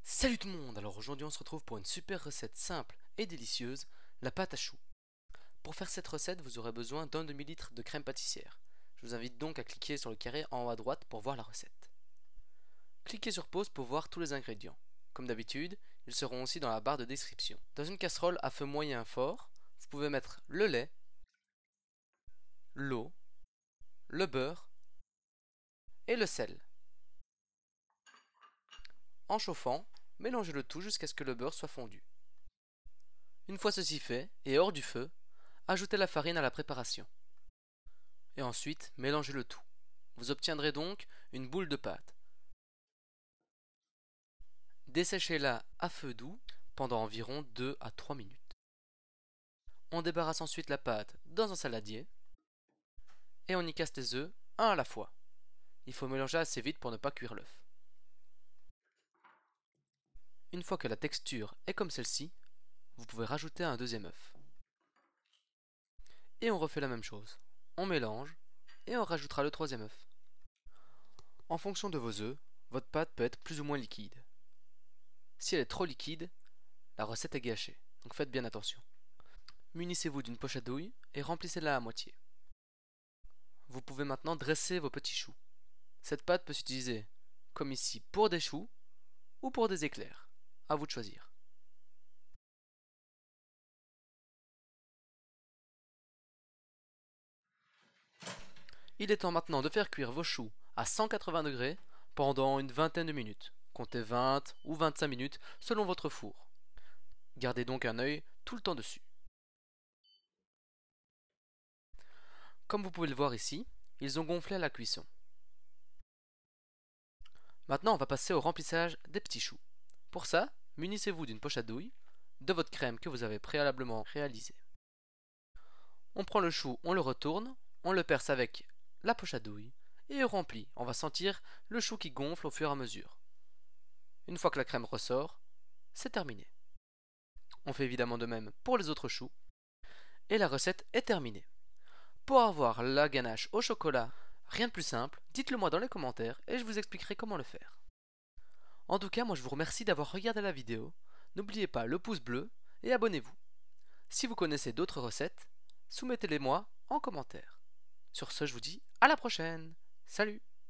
Salut tout le monde. Alors aujourd'hui on se retrouve pour une super recette simple et délicieuse, la pâte à choux. Pour faire cette recette, vous aurez besoin d'un demi-litre de crème pâtissière. Je vous invite donc à cliquer sur le carré en haut à droite pour voir la recette. Cliquez sur pause pour voir tous les ingrédients. Comme d'habitude, ils seront aussi dans la barre de description. Dans une casserole à feu moyen fort, vous pouvez mettre le lait, l'eau, le beurre et le sel. En chauffant, mélangez le tout jusqu'à ce que le beurre soit fondu. Une fois ceci fait et hors du feu, ajoutez la farine à la préparation. Et ensuite, mélangez le tout. Vous obtiendrez donc une boule de pâte. Desséchez-la à feu doux pendant environ 2 à 3 minutes. On débarrasse ensuite la pâte dans un saladier et on y casse les œufs un à la fois. Il faut mélanger assez vite pour ne pas cuire l'œuf. Une fois que la texture est comme celle-ci, vous pouvez rajouter un deuxième œuf. Et on refait la même chose. On mélange et on rajoutera le troisième œuf. En fonction de vos œufs, votre pâte peut être plus ou moins liquide. Si elle est trop liquide, la recette est gâchée, donc faites bien attention. Munissez-vous d'une poche à douille et remplissez-la à moitié. Vous pouvez maintenant dresser vos petits choux. Cette pâte peut s'utiliser, comme ici, pour des choux ou pour des éclairs. À vous de choisir. Il est temps maintenant de faire cuire vos choux à 180 degrés pendant une vingtaine de minutes. Comptez 20 ou 25 minutes selon votre four. Gardez donc un œil tout le temps dessus. Comme vous pouvez le voir ici, ils ont gonflé à la cuisson. Maintenant, on va passer au remplissage des petits choux. Pour ça, munissez-vous d'une poche à douille, de votre crème que vous avez préalablement réalisée. On prend le chou, on le retourne, on le perce avec la poche à douille et on remplit. On va sentir le chou qui gonfle au fur et à mesure. Une fois que la crème ressort, c'est terminé. On fait évidemment de même pour les autres choux et la recette est terminée. Pour avoir la ganache au chocolat, rien de plus simple, dites-le moi dans les commentaires et je vous expliquerai comment le faire. En tout cas, moi je vous remercie d'avoir regardé la vidéo. N'oubliez pas le pouce bleu et abonnez-vous. Si vous connaissez d'autres recettes, soumettez-les moi en commentaire. Sur ce, je vous dis à la prochaine. Salut!